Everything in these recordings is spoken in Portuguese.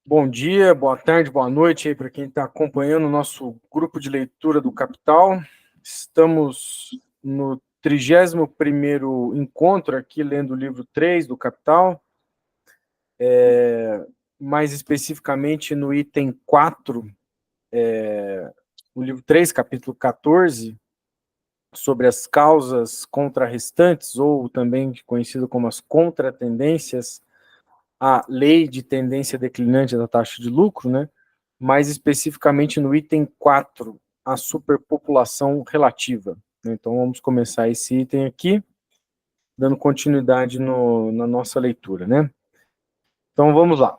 Bom dia, boa tarde, boa noite aí para quem está acompanhando o nosso grupo de leitura do Capital. Estamos no 31º encontro aqui, lendo o livro 3 do Capital, mais especificamente no item 4, o livro 3, capítulo 14, sobre as causas contrarrestantes, ou também conhecido como as contratendências, a lei de tendência declinante da taxa de lucro, né? Mais especificamente no item 4, a superpopulação relativa. Então, vamos começar esse item aqui, dando continuidade na nossa leitura, né? Então, vamos lá.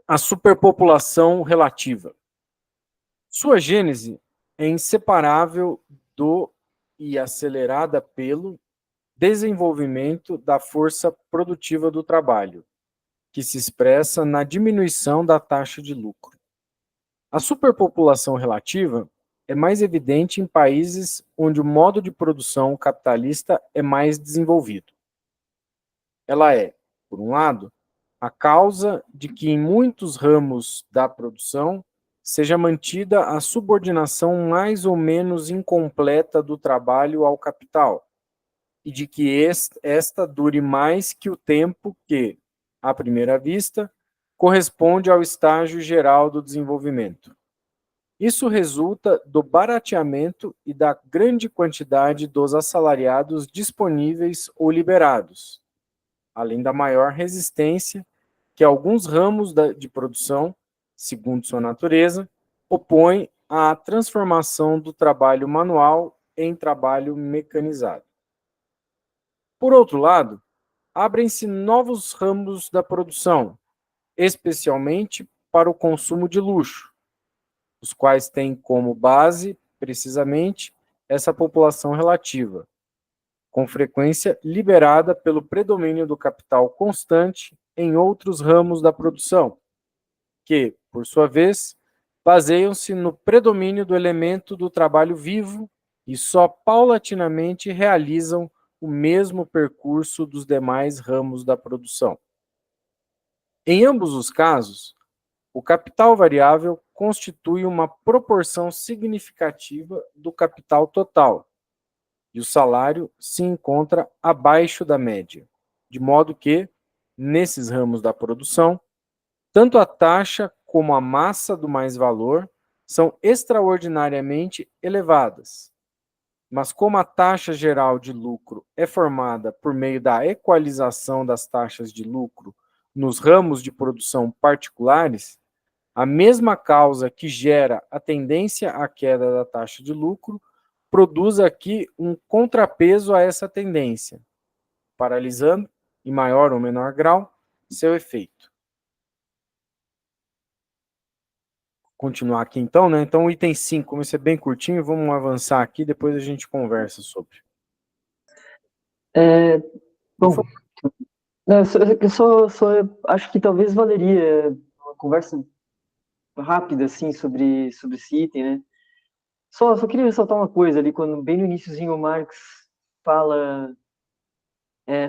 A superpopulação relativa. Sua gênese é inseparável do e acelerada pelo desenvolvimento da força produtiva do trabalho, que se expressa na diminuição da taxa de lucro. A superpopulação relativa é mais evidente em países onde o modo de produção capitalista é mais desenvolvido. Ela é, por um lado, a causa de que em muitos ramos da produção seja mantida a subordinação mais ou menos incompleta do trabalho ao capital, e de que esta dure mais que o tempo que, à primeira vista, corresponde ao estágio geral do desenvolvimento. Isso resulta do barateamento e da grande quantidade dos assalariados disponíveis ou liberados, além da maior resistência que alguns ramos de produção, segundo sua natureza, opõem à transformação do trabalho manual em trabalho mecanizado. Por outro lado, abrem-se novos ramos da produção, especialmente para o consumo de luxo, os quais têm como base, precisamente, essa população relativa, com frequência liberada pelo predomínio do capital constante em outros ramos da produção, que, por sua vez, baseiam-se no predomínio do elemento do trabalho vivo e só paulatinamente realizam o mesmo percurso dos demais ramos da produção. Em ambos os casos, o capital variável constitui uma proporção significativa do capital total, e o salário se encontra abaixo da média, de modo que, nesses ramos da produção, tanto a taxa como a massa do mais-valor são extraordinariamente elevadas. Mas como a taxa geral de lucro é formada por meio da equalização das taxas de lucro nos ramos de produção particulares, a mesma causa que gera a tendência à queda da taxa de lucro produz aqui um contrapeso a essa tendência, paralisando, em maior ou menor grau, seu efeito. Continuar aqui então, né? Então, o item 5, como esse é bem curtinho, vamos avançar aqui, depois a gente conversa sobre. Bom, eu só acho que talvez valeria uma conversa rápida, assim, sobre esse item, né? Só queria ressaltar uma coisa ali, quando bem no iniciozinho o Marx fala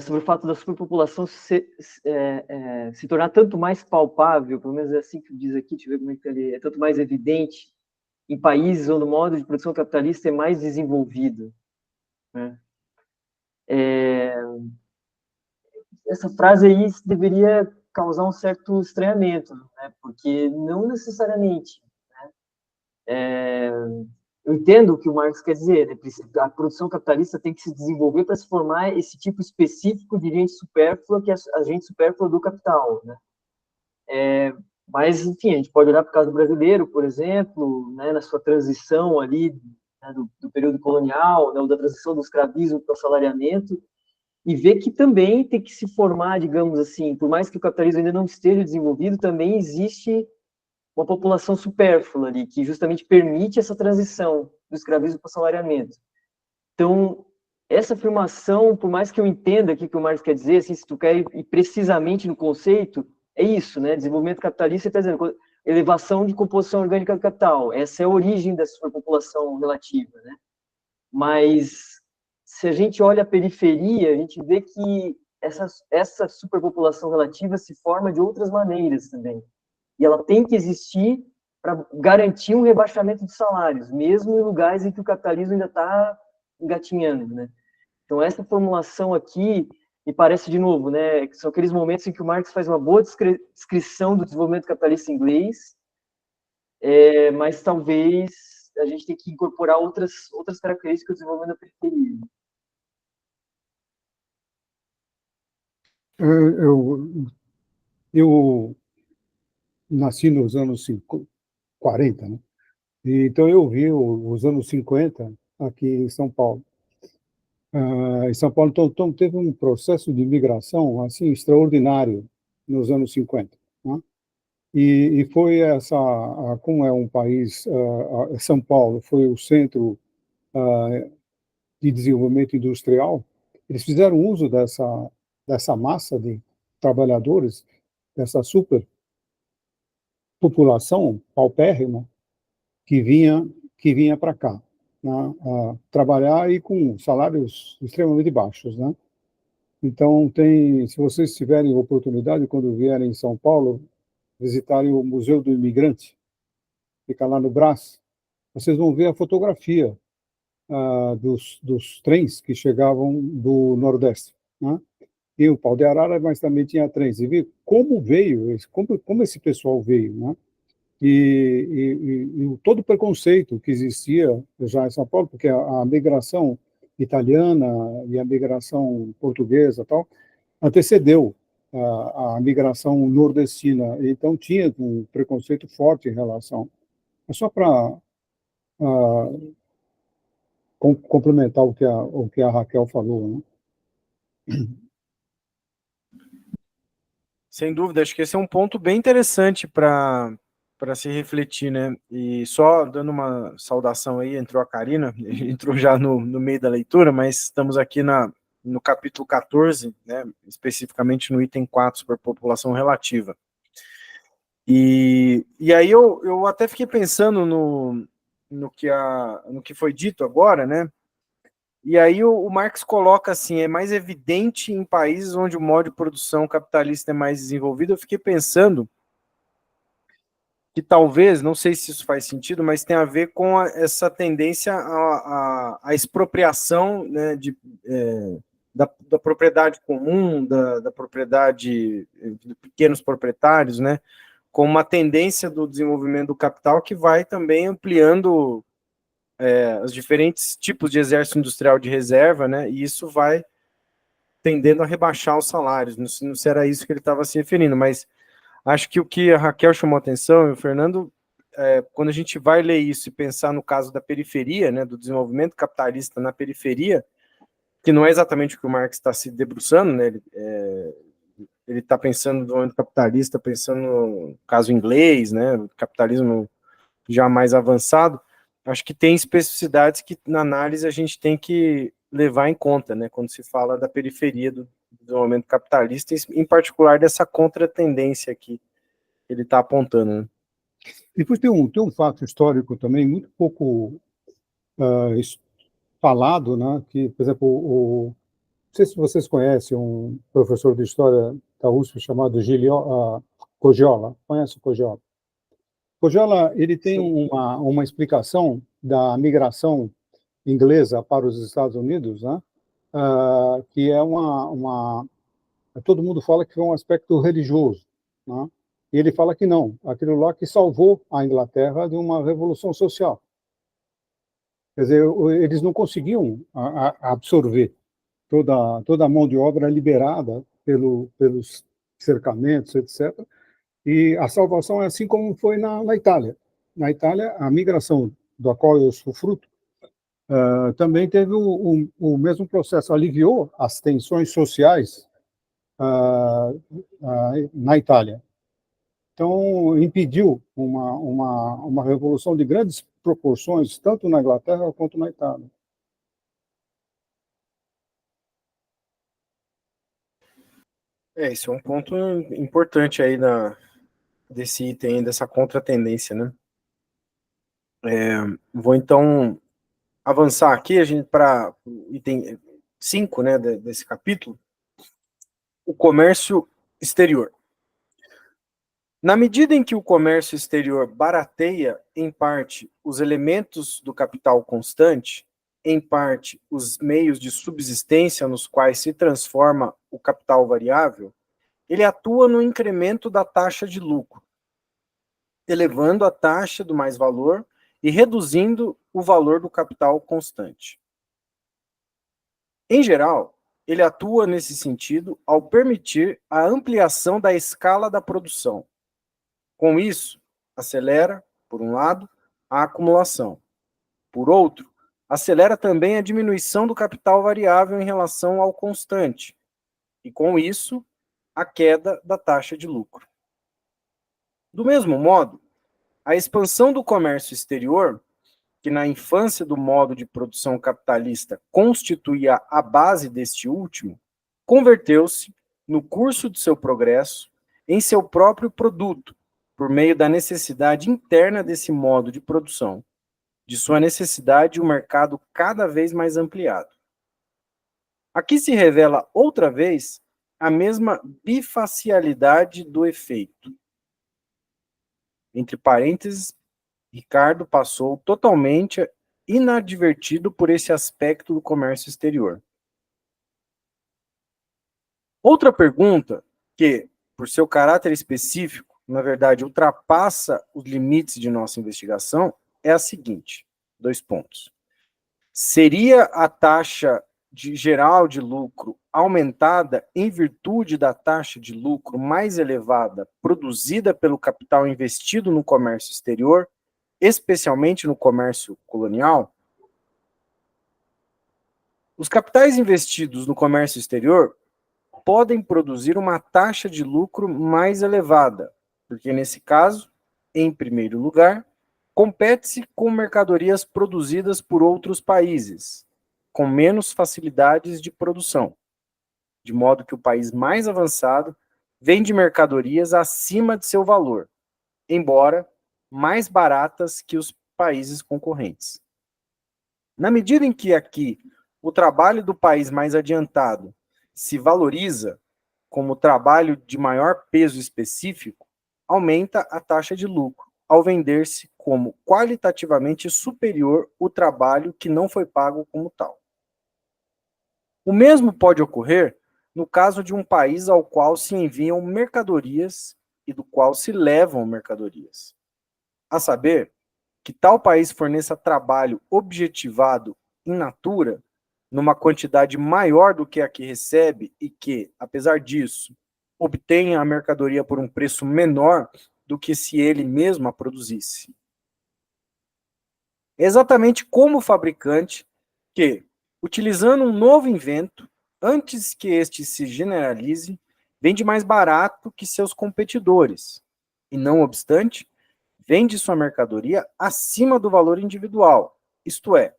sobre o fato da superpopulação se tornar tanto mais palpável, pelo menos é assim que diz aqui, deixa eu ver como é que tá ali, é tanto mais evidente em países onde o modo de produção capitalista é mais desenvolvido, né? Essa frase aí deveria causar um certo estranhamento, né? Porque não necessariamente, eu entendo o que o Marx quer dizer, né? A produção capitalista tem que se desenvolver para se formar esse tipo específico de gente supérflua, que é a gente supérflua do capital, né? Mas, enfim, a gente pode olhar para o caso brasileiro, por exemplo, né, na sua transição ali, né, do período colonial, né, ou da transição do escravismo para o assalariamento, e ver que também tem que se formar, digamos assim, por mais que o capitalismo ainda não esteja desenvolvido, também existe uma população supérflua ali, que justamente permite essa transição do escravismo para o assalariamento. Então, essa afirmação, por mais que eu entenda aqui o que o Marx quer dizer, assim, se tu quer ir precisamente no conceito, é isso, né? Desenvolvimento capitalista está dizendo elevação de composição orgânica do capital. Essa é a origem da superpopulação relativa, né? Mas se a gente olha a periferia, a gente vê que essa superpopulação relativa se forma de outras maneiras também. E ela tem que existir para garantir um rebaixamento de salários, mesmo em lugares em que o capitalismo ainda está engatinhando, né? Então, essa formulação aqui me parece, de novo, né, que são aqueles momentos em que o Marx faz uma boa descrição do desenvolvimento capitalista inglês, mas talvez a gente tenha que incorporar outras características do desenvolvimento da periferia. Eu nasci nos anos 40, né? Então eu vi os anos 50 aqui em São Paulo. Em São Paulo, então, teve um processo de migração assim extraordinário nos anos 50, né? E foi como é um país, São Paulo foi o centro de desenvolvimento industrial, eles fizeram uso dessa massa de trabalhadores, dessa superpopulação paupérrima que vinha para cá, né, trabalhar e com salários extremamente baixos, né? Então se vocês tiverem oportunidade quando vierem em São Paulo visitarem o Museu do Imigrante, fica lá no Brás, vocês vão ver a fotografia dos trens que chegavam do Nordeste, né? E o Pau de Arara, mas também tinha trens. E ver como veio, como esse pessoal veio, né? E todo o preconceito que existia já em São Paulo, porque a migração italiana e a migração portuguesa tal antecedeu a migração nordestina, então tinha um preconceito forte em relação. É só para complementar o que a Raquel falou, né? Sem dúvida, acho que esse é um ponto bem interessante para se refletir, né? E só dando uma saudação aí, entrou a Karina, entrou já no meio da leitura, mas estamos aqui no capítulo 14, né? Especificamente no item 4, sobre população relativa. E aí eu até fiquei pensando no que foi dito agora, né? E aí o Marx coloca assim, é mais evidente em países onde o modo de produção capitalista é mais desenvolvido. Eu fiquei pensando que talvez, não sei se isso faz sentido, mas tem a ver com essa tendência à expropriação, né, da propriedade comum, da propriedade de pequenos proprietários, né, com uma tendência do desenvolvimento do capital que vai também ampliando os diferentes tipos de exército industrial de reserva, né, e isso vai tendendo a rebaixar os salários. Não sei se era isso que ele estava se referindo, mas acho que o que a Raquel chamou a atenção, e o Fernando, quando a gente vai ler isso e pensar no caso da periferia, né, do desenvolvimento capitalista na periferia, que não é exatamente o que o Marx está se debruçando, né, ele está pensando no desenvolvimento capitalista, pensando no caso inglês, né, o capitalismo já mais avançado. Acho que tem especificidades que na análise a gente tem que levar em conta, né, quando se fala da periferia do desenvolvimento capitalista, em particular dessa contratendência que ele está apontando, né? Depois tem um fato histórico também muito pouco falado, né? Que, por exemplo, não sei se vocês conhecem um professor de história da USP chamado Cogiola. Conhece o Cogiola? Cogiola, ele tem uma explicação da migração inglesa para os Estados Unidos, né? Que é todo mundo fala que foi um aspecto religioso, né? E ele fala que não, aquilo lá que salvou a Inglaterra de uma revolução social. Quer dizer, eles não conseguiam absorver toda a mão de obra liberada pelos cercamentos, etc. E a salvação é assim como foi na Itália. Na Itália, a migração da qual eu sou fruto também teve o mesmo processo, aliviou as tensões sociais na Itália. Então, impediu uma revolução de grandes proporções, tanto na Inglaterra quanto na Itália. Esse é um ponto importante aí desse item, dessa contratendência, né? Vou então avançar aqui, a gente para item 5, né, desse capítulo, o comércio exterior. Na medida em que o comércio exterior barateia, em parte, os elementos do capital constante, em parte, os meios de subsistência nos quais se transforma o capital variável, ele atua no incremento da taxa de lucro, elevando a taxa do mais-valor e reduzindo o valor do capital constante. Em geral, ele atua nesse sentido ao permitir a ampliação da escala da produção. Com isso, acelera, por um lado, a acumulação. Por outro, acelera também a diminuição do capital variável em relação ao constante, e com isso, a queda da taxa de lucro. Do mesmo modo, a expansão do comércio exterior, que na infância do modo de produção capitalista constituía a base deste último, converteu-se, no curso de seu progresso, em seu próprio produto, por meio da necessidade interna desse modo de produção, de sua necessidade de um mercado cada vez mais ampliado. Aqui se revela outra vez a mesma bifacialidade do efeito. Entre parênteses, Ricardo passou totalmente inadvertido por esse aspecto do comércio exterior. Outra pergunta que, por seu caráter específico, na verdade, ultrapassa os limites de nossa investigação, é a seguinte, 2 pontos. Seria a taxa geral de lucro aumentada em virtude da taxa de lucro mais elevada produzida pelo capital investido no comércio exterior, especialmente no comércio colonial? Os capitais investidos no comércio exterior podem produzir uma taxa de lucro mais elevada, porque nesse caso, em primeiro lugar, compete-se com mercadorias produzidas por outros países, com menos facilidades de produção, de modo que o país mais avançado vende mercadorias acima de seu valor, embora mais baratas que os países concorrentes. Na medida em que aqui o trabalho do país mais adiantado se valoriza como trabalho de maior peso específico, aumenta a taxa de lucro, ao vender-se como qualitativamente superior o trabalho que não foi pago como tal. O mesmo pode ocorrer no caso de um país ao qual se enviam mercadorias e do qual se levam mercadorias. A saber, que tal país forneça trabalho objetivado in natura, numa quantidade maior do que a que recebe e que, apesar disso, obtenha a mercadoria por um preço menor do que se ele mesmo a produzisse. É exatamente como o fabricante que, utilizando um novo invento, antes que este se generalize, vende mais barato que seus competidores, e não obstante, vende sua mercadoria acima do valor individual, isto é,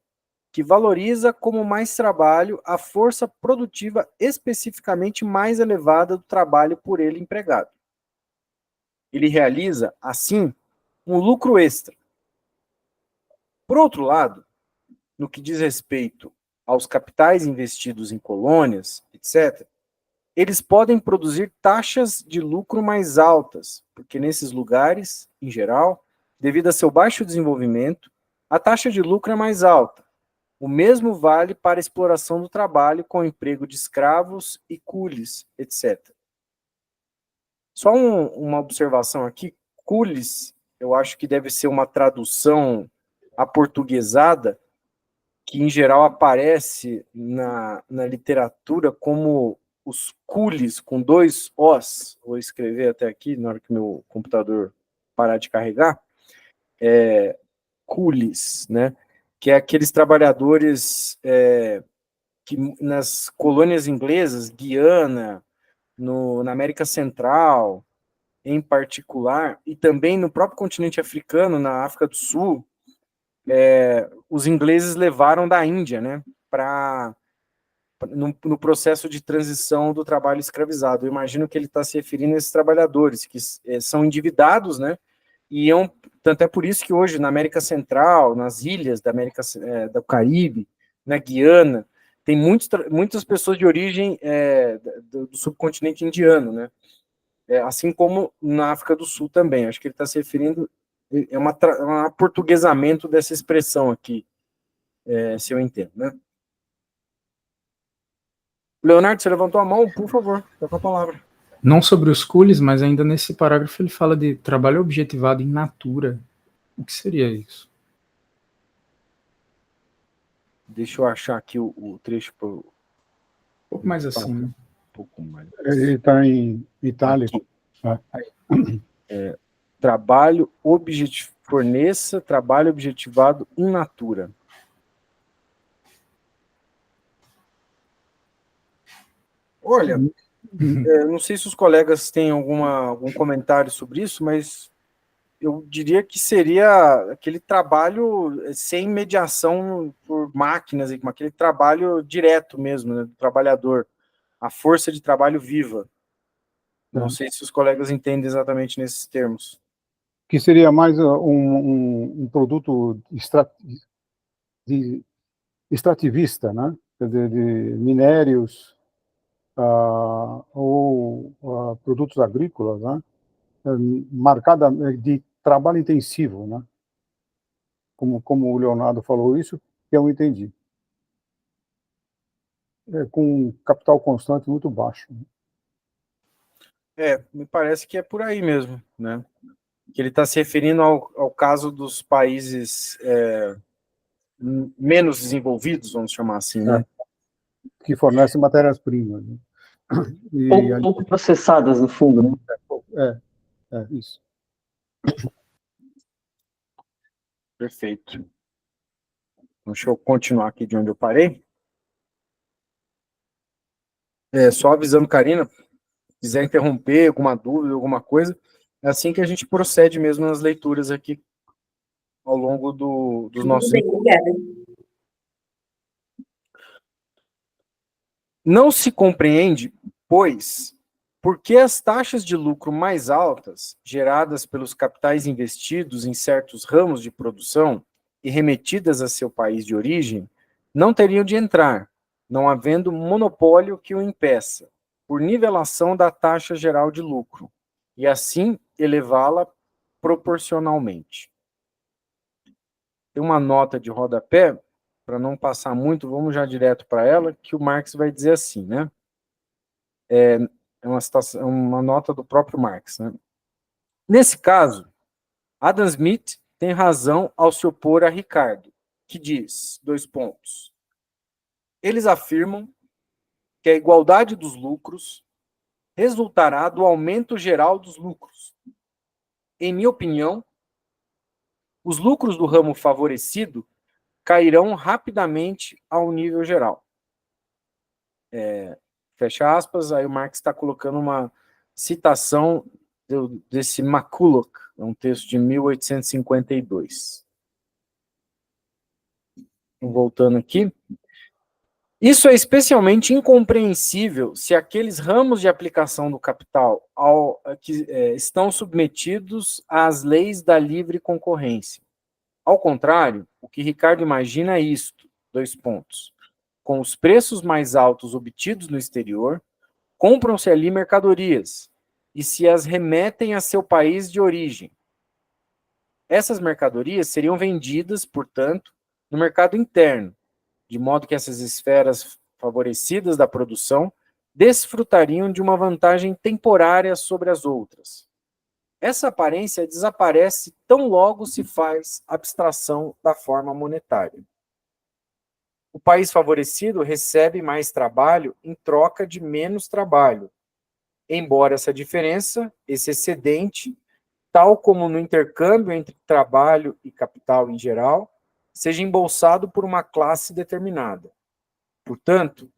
que valoriza como mais trabalho a força produtiva especificamente mais elevada do trabalho por ele empregado. Ele realiza, assim, um lucro extra. Por outro lado, no que diz respeito aos capitais investidos em colônias, etc., eles podem produzir taxas de lucro mais altas, porque nesses lugares, em geral, devido a seu baixo desenvolvimento, a taxa de lucro é mais alta. O mesmo vale para a exploração do trabalho com o emprego de escravos e cules, etc. Só uma observação aqui, cules, eu acho que deve ser uma tradução aportuguesada, que em geral aparece na literatura como os cules, com 2 Os, vou escrever até aqui, na hora que meu computador parar de carregar, cules, né? Que é aqueles trabalhadores que nas colônias inglesas, Guiana, na América Central, em particular, e também no próprio continente africano, na África do Sul, os ingleses levaram da Índia, né, no processo de transição do trabalho escravizado. Eu imagino que ele está se referindo a esses trabalhadores, que são endividados, né, e tanto é por isso que hoje, na América Central, nas ilhas da América do Caribe, na Guiana, tem muitas pessoas de origem do subcontinente indiano, né, assim como na África do Sul também. Acho que ele está se referindo, é um aportuguesamento dessa expressão aqui, se eu entendo, né? Leonardo, você levantou a mão, por favor, tá com a palavra. Não sobre os coolies, mas ainda nesse parágrafo ele fala de trabalho objetivado em natura. O que seria isso? Deixa eu achar aqui o trecho. Um pouco mais assim, né? Um pouco mais. Ele está em itálico. Trabalho forneça trabalho objetivado in natura. Olha, não sei se os colegas têm algum comentário sobre isso, mas eu diria que seria aquele trabalho sem mediação por máquinas, aquele trabalho direto mesmo, né, do trabalhador, a força de trabalho viva. Não sei se os colegas entendem exatamente nesses termos. Que seria mais um produto extrativista, né? Quer dizer, de minérios ou produtos agrícolas, né? Marcada de trabalho intensivo, né? Como o Leonardo falou isso, que eu entendi. Com capital constante muito baixo. Me parece que é por aí mesmo, né? Que ele está se referindo ao caso dos países menos desenvolvidos, vamos chamar assim, né? Que fornece matérias-primas. Né? Pouco processadas, no fundo, né? Isso. Perfeito. Então, deixa eu continuar aqui de onde eu parei. Só avisando, Karina, se quiser interromper alguma dúvida, alguma coisa, é assim que a gente procede mesmo nas leituras aqui ao longo dos nossos... Bem, obrigada. Não se compreende, pois, por que as taxas de lucro mais altas, geradas pelos capitais investidos em certos ramos de produção e remetidas a seu país de origem, não teriam de entrar, não havendo monopólio que o impeça, por nivelação da taxa geral de lucro, e assim elevá-la proporcionalmente. Tem uma nota de rodapé, para não passar muito, vamos já direto para ela, que o Marx vai dizer assim, né? É uma nota do próprio Marx, né? Nesse caso, Adam Smith tem razão ao se opor a Ricardo, que diz, 2 pontos. Eles afirmam que a igualdade dos lucros resultará do aumento geral dos lucros. Em minha opinião, os lucros do ramo favorecido cairão rapidamente ao nível geral. Fecha aspas, aí o Marx está colocando uma citação desse McCulloch, é um texto de 1852. Voltando aqui. Isso é especialmente incompreensível se aqueles ramos de aplicação do capital estão submetidos às leis da livre concorrência. Ao contrário, o que Ricardo imagina é isto, 2 pontos. Com os preços mais altos obtidos no exterior, compram-se ali mercadorias e se as remetem a seu país de origem. Essas mercadorias seriam vendidas, portanto, no mercado interno, de modo que essas esferas favorecidas da produção desfrutariam de uma vantagem temporária sobre as outras. Essa aparência desaparece tão logo se faz abstração da forma monetária. O país favorecido recebe mais trabalho em troca de menos trabalho, embora essa diferença, esse excedente, tal como no intercâmbio entre trabalho e capital em geral, seja embolsado por uma classe determinada. Portanto,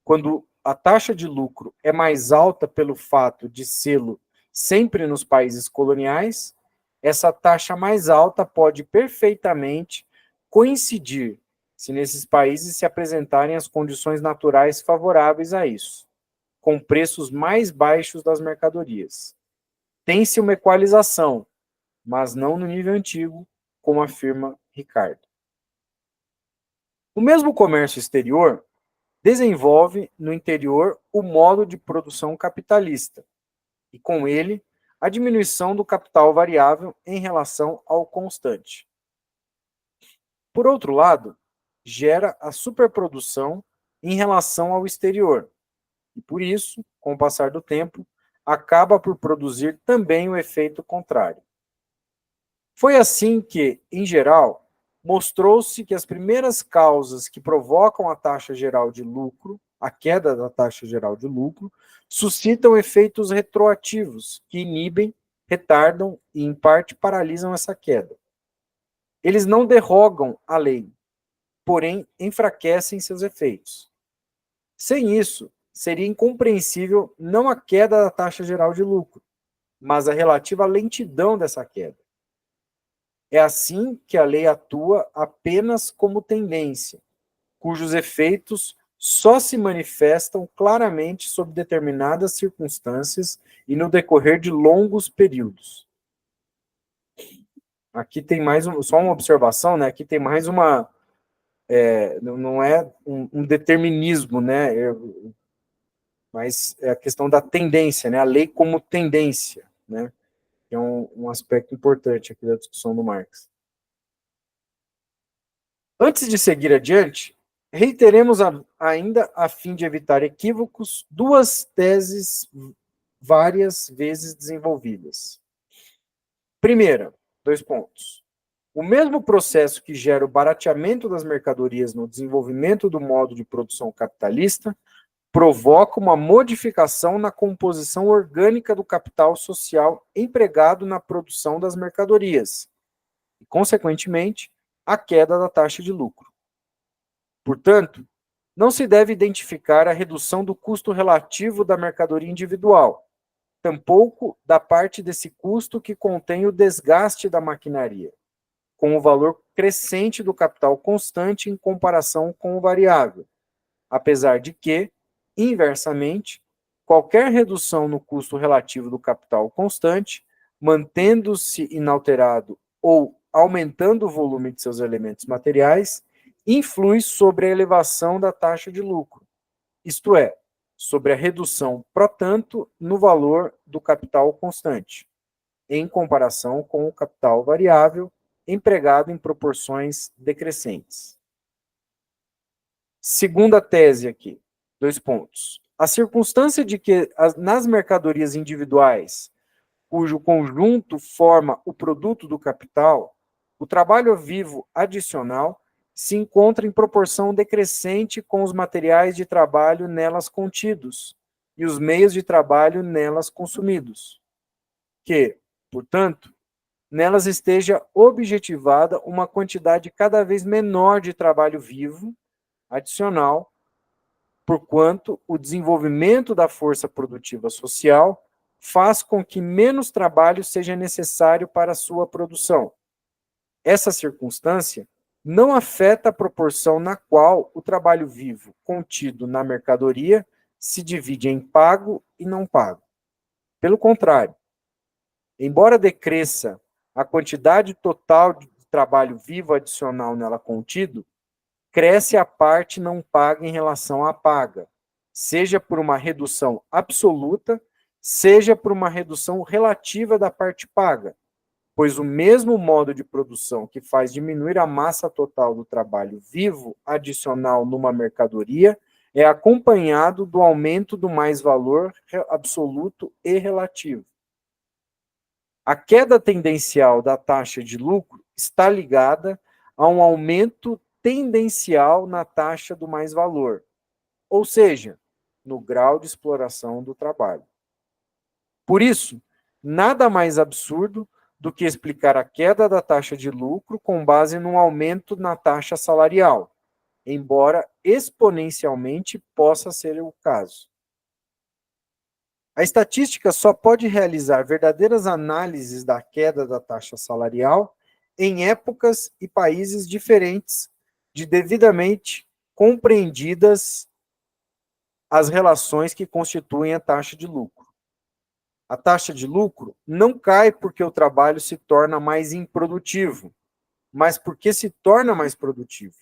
quando a taxa de lucro é mais alta pelo fato de sê-lo sempre nos países coloniais, essa taxa mais alta pode perfeitamente coincidir se nesses países se apresentarem as condições naturais favoráveis a isso, com preços mais baixos das mercadorias. Tem-se uma equalização, mas não no nível antigo, como afirma Ricardo. O mesmo comércio exterior desenvolve no interior o modo de produção capitalista, e, com ele, a diminuição do capital variável em relação ao constante. Por outro lado, gera a superprodução em relação ao exterior, e por isso, com o passar do tempo, acaba por produzir também o efeito contrário. Foi assim que, em geral, mostrou-se que as primeiras causas que provocam a taxa geral de lucro, a queda da taxa geral de lucro, suscitam efeitos retroativos que inibem, retardam e, em parte, paralisam essa queda. Eles não derrogam a lei, porém enfraquecem seus efeitos. Sem isso, seria incompreensível não a queda da taxa geral de lucro, mas a relativa lentidão dessa queda. É assim que a lei atua apenas como tendência, cujos efeitos só se manifestam claramente sob determinadas circunstâncias e no decorrer de longos períodos. Aqui tem mais só uma observação, né? Aqui tem mais uma... não é um determinismo, né? Mas é a questão da tendência, né? A lei como tendência, né? Que é um aspecto importante aqui da discussão do Marx. Antes de seguir adiante, reiteremos ainda, a fim de evitar equívocos, duas teses várias vezes desenvolvidas. Primeira, 2 pontos. O mesmo processo que gera o barateamento das mercadorias no desenvolvimento do modo de produção capitalista provoca uma modificação na composição orgânica do capital social empregado na produção das mercadorias e, consequentemente, a queda da taxa de lucro. Portanto, não se deve identificar a redução do custo relativo da mercadoria individual, tampouco da parte desse custo que contém o desgaste da maquinaria, com o valor crescente do capital constante em comparação com o variável, apesar de que, inversamente, qualquer redução no custo relativo do capital constante, mantendo-se inalterado ou aumentando o volume de seus elementos materiais, influi sobre a elevação da taxa de lucro, isto é, sobre a redução, portanto, no valor do capital constante, em comparação com o capital variável, empregado em proporções decrescentes. Segunda tese aqui, 2 pontos. A circunstância de que nas mercadorias individuais, cujo conjunto forma o produto do capital, o trabalho vivo adicional se encontra em proporção decrescente com os materiais de trabalho nelas contidos e os meios de trabalho nelas consumidos, que, portanto, nelas esteja objetivada uma quantidade cada vez menor de trabalho vivo adicional, porquanto o desenvolvimento da força produtiva social faz com que menos trabalho seja necessário para a sua produção. Essa circunstância não afeta a proporção na qual o trabalho vivo contido na mercadoria se divide em pago e não pago. Pelo contrário, embora decresça a quantidade total de trabalho vivo adicional nela contido, cresce a parte não paga em relação à paga, seja por uma redução absoluta, seja por uma redução relativa da parte paga, pois o mesmo modo de produção que faz diminuir a massa total do trabalho vivo adicional numa mercadoria é acompanhado do aumento do mais-valor absoluto e relativo. A queda tendencial da taxa de lucro está ligada a um aumento tendencial na taxa do mais-valor, ou seja, no grau de exploração do trabalho. Por isso, nada mais absurdo do que explicar a queda da taxa de lucro com base num aumento na taxa salarial, embora exponencialmente possa ser o caso. A estatística só pode realizar verdadeiras análises da queda da taxa salarial em épocas e países diferentes, de devidamente compreendidas as relações que constituem a taxa de lucro. A taxa de lucro não cai porque o trabalho se torna mais improdutivo, mas porque se torna mais produtivo.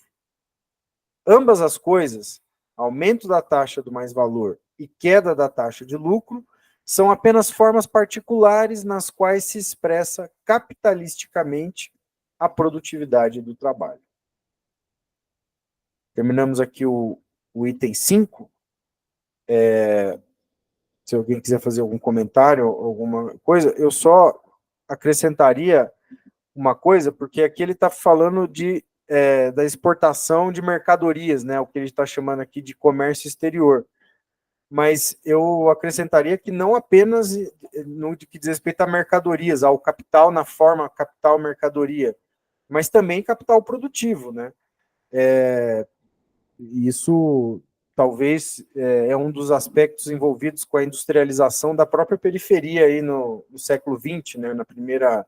Ambas as coisas, aumento da taxa do mais-valor e queda da taxa de lucro, são apenas formas particulares nas quais se expressa capitalisticamente a produtividade do trabalho. Terminamos aqui o item 5. Se alguém quiser fazer algum comentário, alguma coisa, eu só acrescentaria uma coisa, porque aqui ele está falando da exportação de mercadorias, né, o que ele está chamando aqui de comércio exterior. Mas eu acrescentaria que não apenas no que diz respeito a mercadorias, ao capital na forma capital-mercadoria, mas também capital produtivo, né? Isso talvez é um dos aspectos envolvidos com a industrialização da própria periferia aí no século XX, né? Na primeira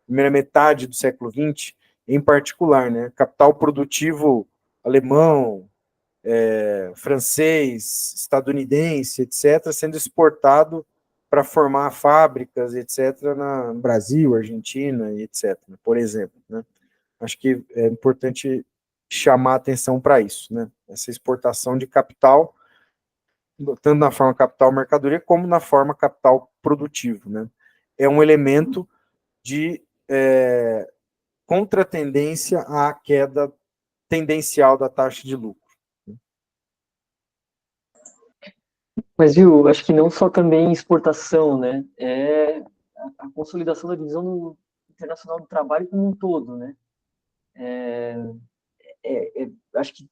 metade do século XX, em particular, né? Capital produtivo alemão, francês, estadunidense, etc., sendo exportado para formar fábricas, etc., no Brasil, Argentina, etc., por exemplo. Né? Acho que é importante chamar atenção para isso, né? Essa exportação de capital, tanto na forma capital-mercadoria, como na forma capital produtivo. Né? É um elemento de contratendência à queda tendencial da taxa de lucro. Mas, viu, acho que não só também exportação, né? A consolidação da divisão internacional do trabalho como um todo, né? Acho que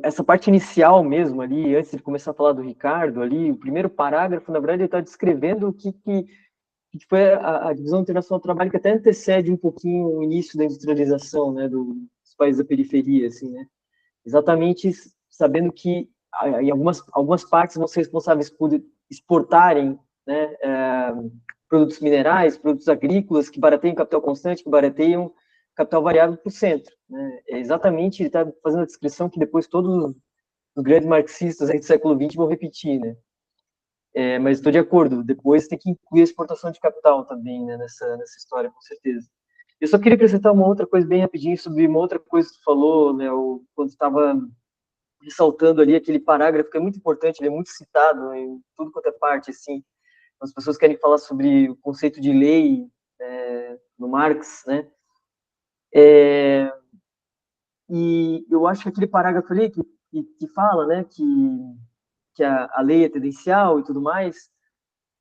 essa parte inicial mesmo ali, antes de começar a falar do Ricardo, ali, o primeiro parágrafo, na verdade, ele está descrevendo o que foi a divisão internacional do trabalho, que até antecede um pouquinho o início da industrialização, né, dos países da periferia, assim, né? Exatamente sabendo que em algumas partes vão ser responsáveis por exportarem, né, produtos minerais, produtos agrícolas que barateiam capital constante, que barateiam capital variável para o centro. Né? Exatamente, ele está fazendo a descrição que depois todos os grandes marxistas aí do século XX vão repetir, né? Mas estou de acordo, depois tem que incluir a exportação de capital também, né, nessa história, com certeza. Eu só queria acrescentar uma outra coisa bem rapidinho sobre uma outra coisa que tu falou, né, quando estava ressaltando ali aquele parágrafo que é muito importante, ele é muito citado em tudo quanto é parte, assim. As pessoas querem falar sobre o conceito de lei no Marx, né? E eu acho que aquele parágrafo ali que fala, né, que a lei é tendencial e tudo mais,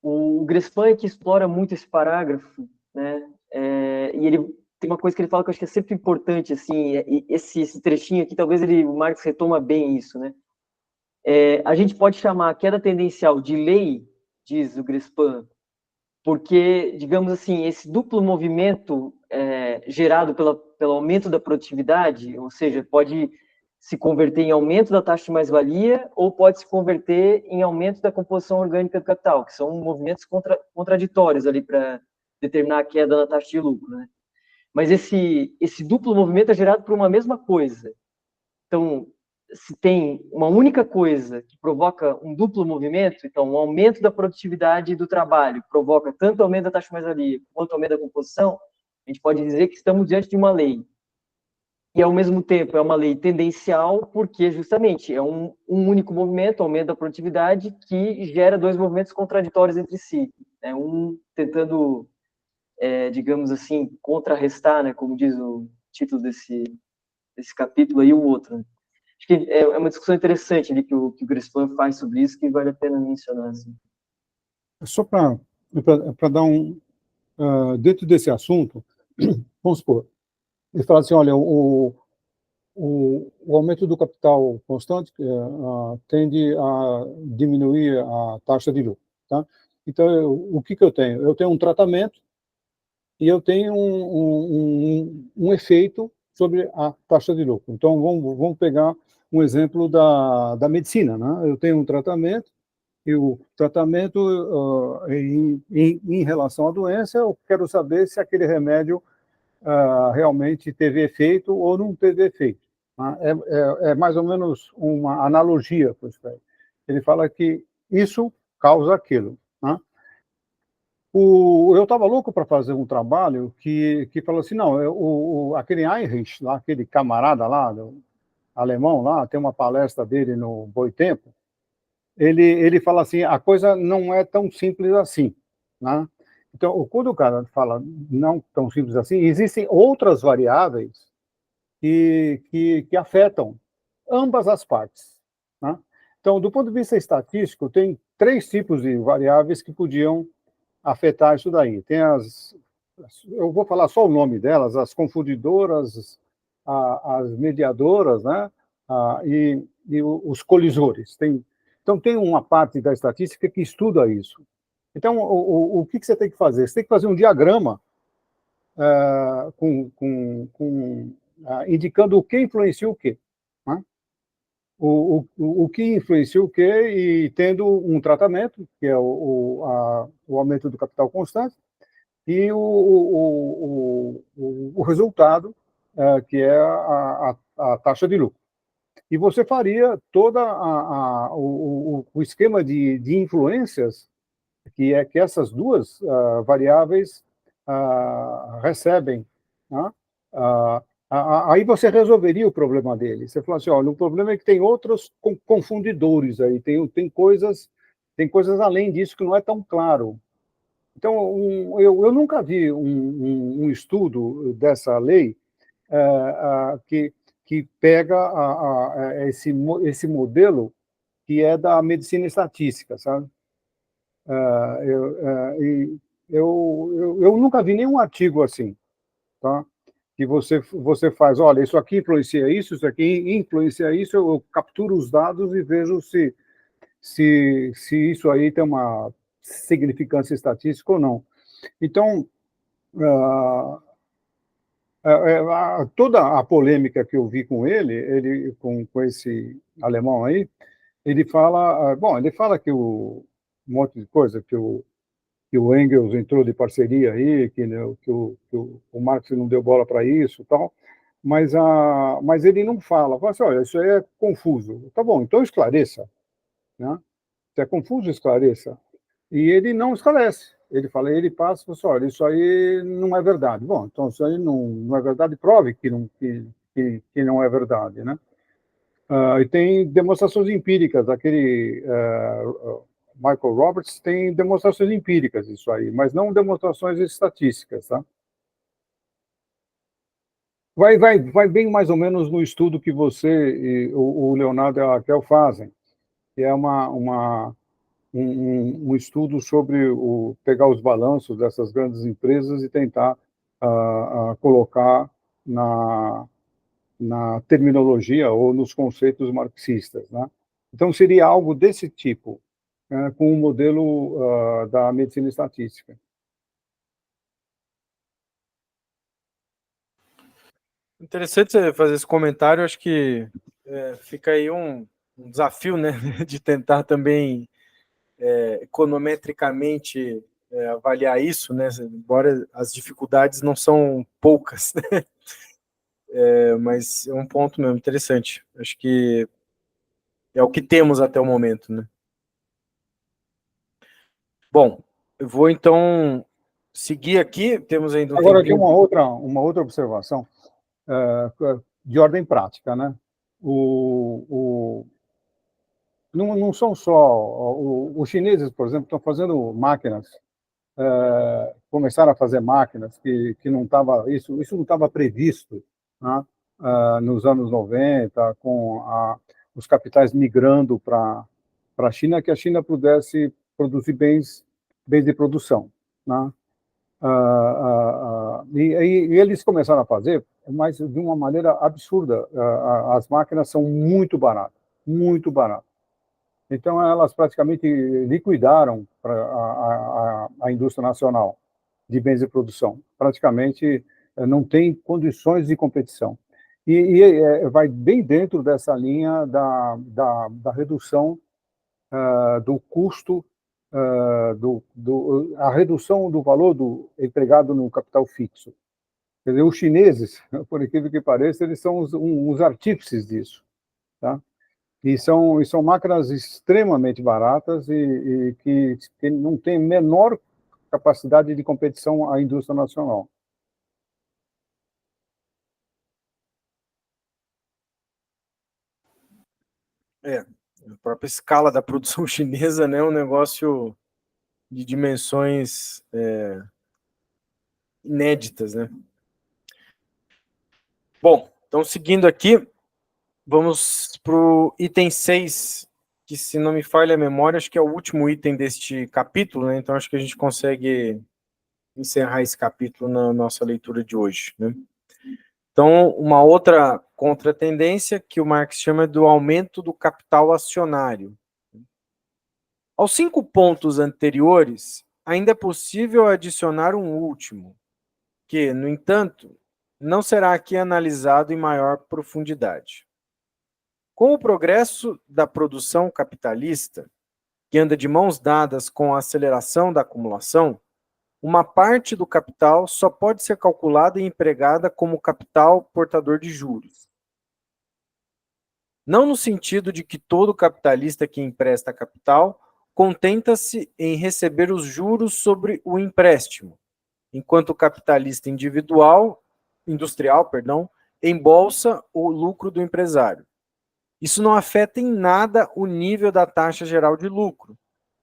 o Grespan que explora muito esse parágrafo, né? E ele tem uma coisa que ele fala que eu acho que é sempre importante, assim, esse trechinho aqui, talvez o Marx retoma bem isso, né? A gente pode chamar a queda tendencial de lei, diz o Grespan, porque, digamos assim, esse duplo movimento gerado pelo aumento da produtividade, ou seja, pode se converter em aumento da taxa de mais-valia ou pode se converter em aumento da composição orgânica do capital, que são movimentos contraditórios ali para determinar a queda na taxa de lucro, né? Mas esse duplo movimento é gerado por uma mesma coisa. Então, se tem uma única coisa que provoca um duplo movimento, então um aumento da produtividade do trabalho provoca tanto aumento da taxa de mais-valia quanto aumento da composição, a gente pode dizer que estamos diante de uma lei. E, ao mesmo tempo, é uma lei tendencial, porque, justamente, é um único movimento, aumento da produtividade, que gera dois movimentos contraditórios entre si. Né? Um tentando, digamos assim, contrarrestar, né, como diz o título desse capítulo aí, o outro. Né? Acho que é uma discussão interessante ali que o Grespan faz sobre isso, que vale a pena mencionar. Assim. Só para dar dentro desse assunto, vamos supor, ele fala assim, olha, o aumento do capital constante tende a diminuir a taxa de lucro. Tá? Então, o que eu tenho? Eu tenho um tratamento e eu tenho um efeito sobre a taxa de lucro. Então, vamos pegar um exemplo da medicina. Né? Eu tenho um tratamento e o tratamento, em relação à doença, eu quero saber se aquele remédio realmente teve efeito ou não teve efeito. Tá? É mais ou menos uma analogia com isso aí. Ele fala que isso causa aquilo. Tá? Eu estava louco para fazer um trabalho que falou assim, não, aquele Heinrich, lá, aquele camarada lá, alemão lá, tem uma palestra dele no Boitempo, ele fala assim, a coisa não é tão simples assim, né? Então, quando o cara fala não tão simples assim, existem outras variáveis que afetam ambas as partes, né? Então, do ponto de vista estatístico, tem 3 tipos de variáveis que podiam afetar isso daí. Tem eu vou falar só o nome delas, as confundidoras, as mediadoras, né? E os colisores. Então, tem uma parte da estatística que estuda isso. Então, o que você tem que fazer? Você tem que fazer um diagrama indicando o que influencia o quê, né? O que influencia o quê e tendo um tratamento, que é o aumento do capital constante, e o resultado, que é a taxa de lucro. E você faria todo o esquema de influências que essas duas variáveis recebem, né? Aí você resolveria o problema dele. Você fala assim, olha, o problema é que tem outros confundidores aí, tem coisas além disso que não é tão claro. Então, eu nunca vi um estudo dessa lei que pega esse modelo que é da medicina estatística, sabe? Eu nunca vi nenhum artigo assim, tá? Que você faz, olha, isso aqui influencia isso aqui influencia isso, eu capturo os dados e vejo se isso aí tem uma significância estatística ou não. Então, toda a polêmica que eu vi com ele com esse alemão aí, ele fala, bom, ele fala que um monte de coisa, que o Engels entrou de parceria aí, que o Marx não deu bola para isso e tal, mas ele não fala assim, olha, isso aí é confuso. Tá bom, então esclareça, né? Se é confuso, esclareça. E ele não esclarece. Ele passa e fala assim, olha, isso aí não é verdade. Bom, então isso aí não é verdade, prove que não é verdade, né? E tem demonstrações empíricas, Michael Roberts tem demonstrações empíricas disso aí, mas não demonstrações estatísticas, tá? Vai bem mais ou menos no estudo que você e o Leonardo e a Raquel fazem, que é um estudo sobre pegar os balanços dessas grandes empresas e tentar colocar na terminologia ou nos conceitos marxistas, né? Então, seria algo desse tipo, com o modelo da medicina estatística. Interessante você fazer esse comentário, acho que fica aí um desafio, né, de tentar também econometricamente avaliar isso, né, embora as dificuldades não são poucas, né? Mas é um ponto mesmo interessante. Acho que é o que temos até o momento, né? Bom, eu vou então seguir aqui, temos ainda um Agora, aqui tempinho. uma outra observação de ordem prática, né? Não são só... Os chineses, por exemplo, estão fazendo máquinas, começaram a fazer máquinas que não estava... Isso não estava previsto, né? Nos anos 90, com os capitais migrando para a China, que a China pudesse produzir bens de produção, né? E eles começaram a fazer, mas de uma maneira absurda. As máquinas são muito baratas, muito baratas. Então, elas praticamente liquidaram a indústria nacional de bens de produção. Praticamente não tem condições de competição. Vai bem dentro dessa linha da redução do custo, a redução do valor empregado no capital fixo. Quer dizer, os chineses, por incrível que pareça, eles são os artífices disso, tá? E são máquinas extremamente baratas e que não têm menor capacidade de competição à indústria nacional. A própria escala da produção chinesa, né, é um negócio de dimensões inéditas, né? Bom, então seguindo aqui, vamos para o item 6, que, se não me falha a memória, acho que é o último item deste capítulo, né? Então acho que a gente consegue encerrar esse capítulo na nossa leitura de hoje, né? Então, uma outra contratendência que o Marx chama do aumento do capital acionário. Aos 5 pontos anteriores, ainda é possível adicionar um último, que, no entanto, não será aqui analisado em maior profundidade. Com o progresso da produção capitalista, que anda de mãos dadas com a aceleração da acumulação, uma parte do capital só pode ser calculada e empregada como capital portador de juros. Não no sentido de que todo capitalista que empresta capital contenta-se em receber os juros sobre o empréstimo, enquanto o capitalista industrial, embolsa o lucro do empresário. Isso não afeta em nada o nível da taxa geral de lucro,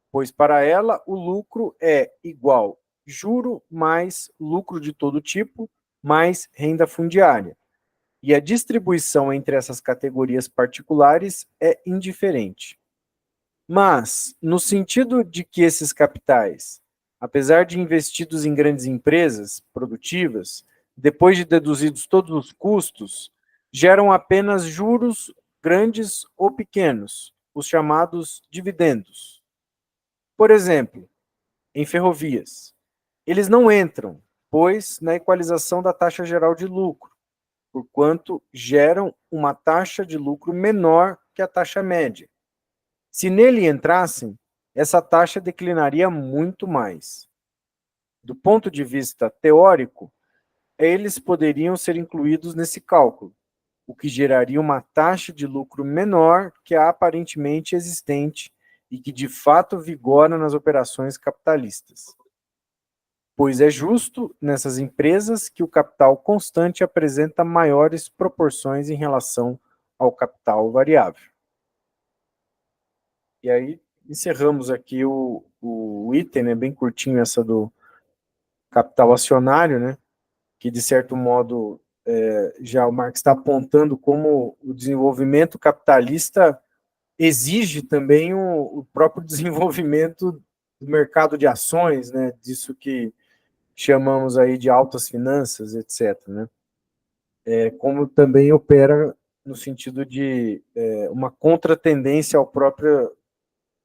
pois para ela o lucro é igual juro mais lucro de todo tipo, mais renda fundiária. E a distribuição entre essas categorias particulares é indiferente. Mas, no sentido de que esses capitais, apesar de investidos em grandes empresas produtivas, depois de deduzidos todos os custos, geram apenas juros grandes ou pequenos, os chamados dividendos. Por exemplo, em ferrovias, eles não entram, pois, na equalização da taxa geral de lucro, porquanto geram uma taxa de lucro menor que a taxa média. Se nele entrassem, essa taxa declinaria muito mais. Do ponto de vista teórico, eles poderiam ser incluídos nesse cálculo, o que geraria uma taxa de lucro menor que a aparentemente existente e que de fato vigora nas operações capitalistas. Pois é justo nessas empresas que o capital constante apresenta maiores proporções em relação ao capital variável. E aí encerramos aqui o item, né, bem curtinho essa do capital acionário, né, que de certo modo já o Marx está apontando como o desenvolvimento capitalista exige também o próprio desenvolvimento do mercado de ações, né, disso que chamamos aí de altas finanças, etc., né? Como também opera no sentido de uma contratendência ao próprio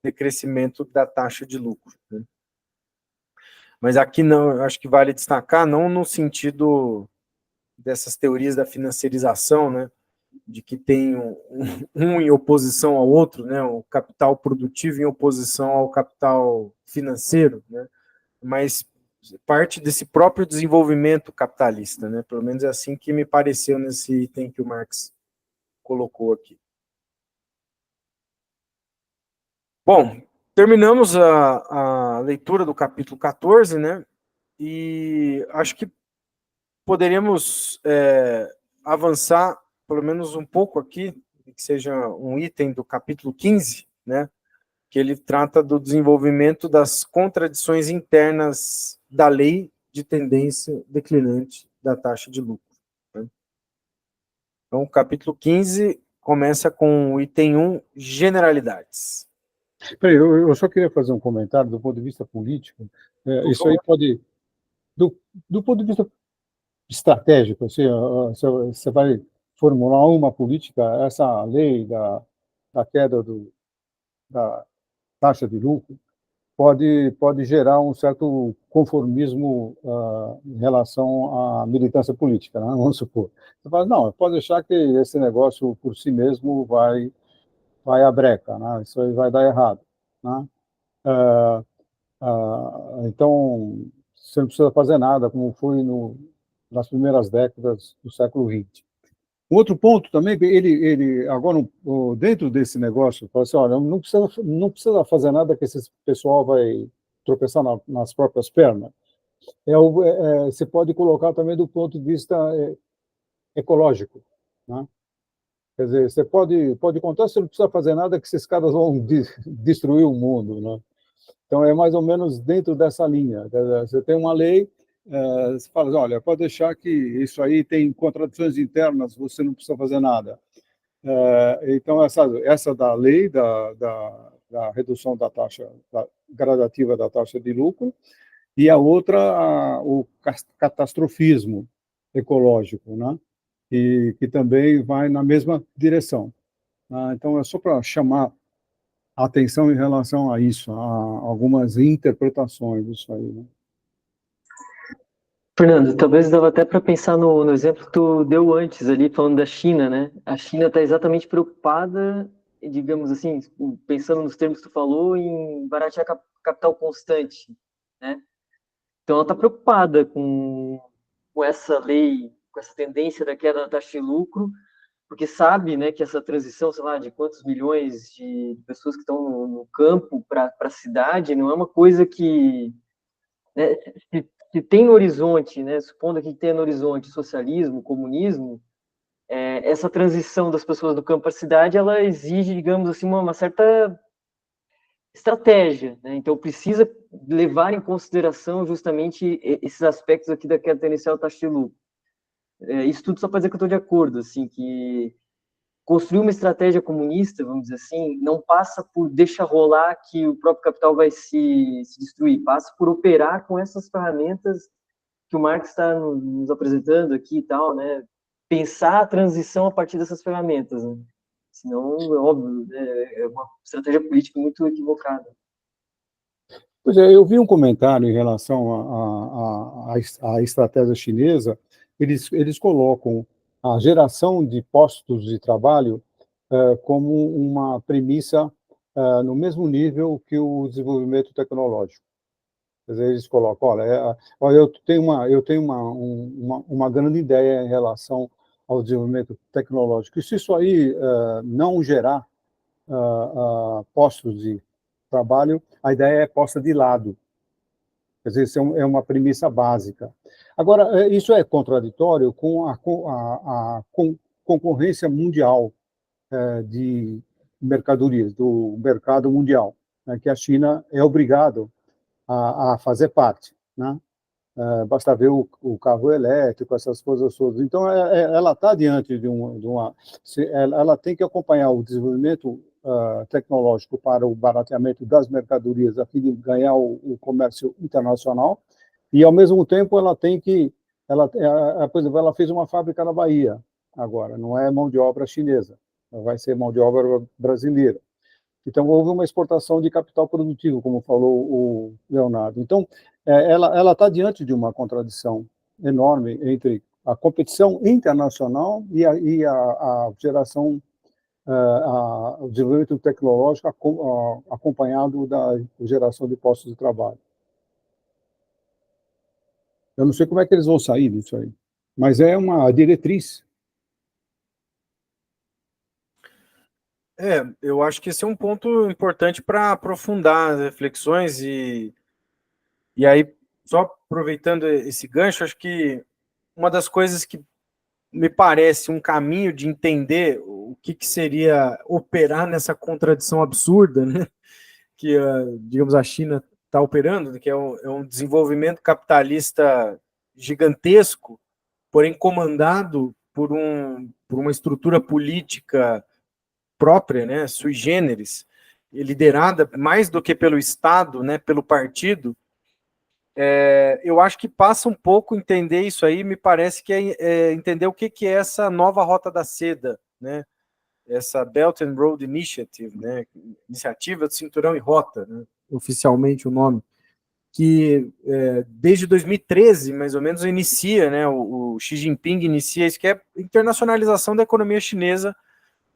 decrescimento da taxa de lucro, né? Mas aqui não, acho que vale destacar, não no sentido dessas teorias da financiarização, né, de que tem um em oposição ao outro, né, o capital produtivo em oposição ao capital financeiro, né, mas parte desse próprio desenvolvimento capitalista, né? Pelo menos é assim que me pareceu nesse item que o Marx colocou aqui. Bom, terminamos a leitura do capítulo 14, né? E acho que poderíamos avançar pelo menos um pouco aqui, que seja um item do capítulo 15, né? Que ele trata do desenvolvimento das contradições internas da lei de tendência declinante da taxa de lucro, né? Então, o capítulo 15 começa com o item 1, generalidades. Peraí, eu só queria fazer um comentário do ponto de vista político. Isso aí pode, do ponto de vista estratégico, assim, você vai formular uma política, essa lei da queda da taxa de lucro pode gerar um certo conformismo em relação à militância política, né? Vamos supor. Você fala, não, pode deixar que esse negócio por si mesmo vai à breca, né? Isso aí vai dar errado, né? Então, você não precisa fazer nada, como foi nas primeiras décadas do século XX. Um outro ponto também, ele agora, dentro desse negócio, fala assim, olha, não precisa fazer nada que esse pessoal vai tropeçar nas próprias pernas. Você pode colocar também do ponto de vista ecológico, né? Quer dizer, você pode contar, você não precisa fazer nada, que esses caras vão destruir o mundo, né? Então, é mais ou menos dentro dessa linha. Quer dizer, você tem uma lei, você fala, olha, pode deixar que isso aí tem contradições internas, você não precisa fazer nada. Então, essa da lei da redução da taxa gradativa da taxa de lucro, e a outra, o catastrofismo ecológico, né? Que também vai na mesma direção. Então, é só para chamar a atenção em relação a isso, a algumas interpretações disso aí, né? Fernando, talvez dava até para pensar no exemplo que tu deu antes ali, falando da China, né? A China está exatamente preocupada, digamos assim, pensando nos termos que tu falou, em baratear capital constante, né? Então ela está preocupada com essa lei, com essa tendência da queda da taxa de lucro, porque sabe, né, que essa transição, sei lá, de quantos milhões de pessoas que estão no campo para a cidade, não é uma coisa que, né, se tem no horizonte, né, supondo que tem no horizonte socialismo, comunismo, essa transição das pessoas do campo para a cidade, ela exige, digamos assim, uma certa estratégia, né? Então precisa levar em consideração justamente esses aspectos aqui da queda inicial da taxa de lucro. Isso tudo só para dizer que eu estou de acordo, assim, que construir uma estratégia comunista, vamos dizer assim, não passa por deixar rolar que o próprio capital vai se destruir, passa por operar com essas ferramentas que o Marx está nos apresentando aqui e tal, né? Pensar a transição a partir dessas ferramentas, né? Senão, é óbvio, é uma estratégia política muito equivocada. Pois é, eu vi um comentário em relação à estratégia chinesa. Eles colocam a geração de postos de trabalho como uma premissa no mesmo nível que o desenvolvimento tecnológico. Quer dizer, eles colocam, olha, eu tenho uma grande ideia em relação ao desenvolvimento tecnológico. E se isso aí não gerar postos de trabalho, a ideia é posta de lado. Quer dizer, isso é uma premissa básica. Agora, isso é contraditório com a concorrência mundial de mercadorias, do mercado mundial, né, que a China é obrigada a fazer parte, né? Basta ver o carro elétrico, essas coisas todas. Então, ela está diante de uma... Ela tem que acompanhar o desenvolvimento tecnológico para o barateamento das mercadorias, a fim de ganhar o comércio internacional, e, ao mesmo tempo, ela tem que... por exemplo, ela fez uma fábrica na Bahia, agora, não é mão de obra chinesa, vai ser mão de obra brasileira. Então, houve uma exportação de capital produtivo, como falou o Leonardo. Então, ela está diante de uma contradição enorme entre a competição internacional e a geração, o desenvolvimento tecnológico acompanhado da geração de postos de trabalho. Eu não sei como é que eles vão sair disso aí, mas é uma diretriz. Eu acho que esse é um ponto importante para aprofundar as reflexões e aí, só aproveitando esse gancho, acho que uma das coisas que me parece um caminho de entender o que seria operar nessa contradição absurda, né, que, digamos, a China está operando, que é um desenvolvimento capitalista gigantesco, porém comandado por uma estrutura política própria, né, sui generis, liderada mais do que pelo Estado, né, pelo partido. Eu acho que passa um pouco entender isso aí, me parece que é entender o que é essa nova Rota da Seda, né, essa Belt and Road Initiative, né, Iniciativa do Cinturão e Rota, né, oficialmente o nome, que desde 2013, mais ou menos, inicia, né, o Xi Jinping inicia isso, que é internacionalização da economia chinesa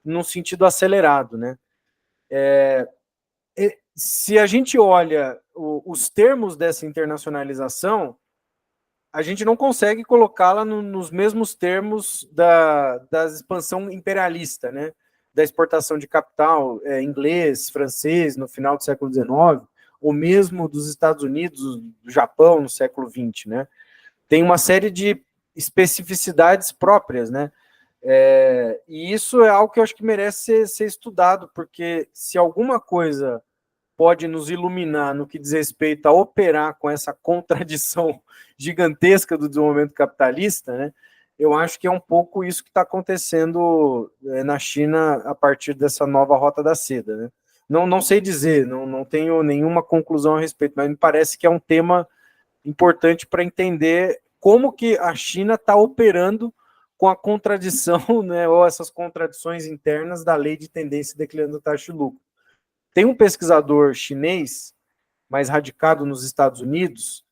num sentido acelerado, né. Se a gente olha os termos dessa internacionalização, a gente não consegue colocá-la nos mesmos termos da expansão imperialista, né? Da exportação de capital inglês, francês, no final do século XIX, ou mesmo dos Estados Unidos, do Japão, no século XX, né? Tem uma série de especificidades próprias, né? E isso é algo que eu acho que merece ser estudado, porque se alguma coisa pode nos iluminar no que diz respeito a operar com essa contradição gigantesca do desenvolvimento capitalista, né, eu acho que é um pouco isso que está acontecendo na China a partir dessa nova Rota da Seda. Né? Não sei dizer, não tenho nenhuma conclusão a respeito, mas me parece que é um tema importante para entender como que a China está operando com a contradição, né, ou essas contradições internas da lei de tendência declinando a taxa de lucro. Tem um pesquisador chinês, mais radicado nos Estados Unidos,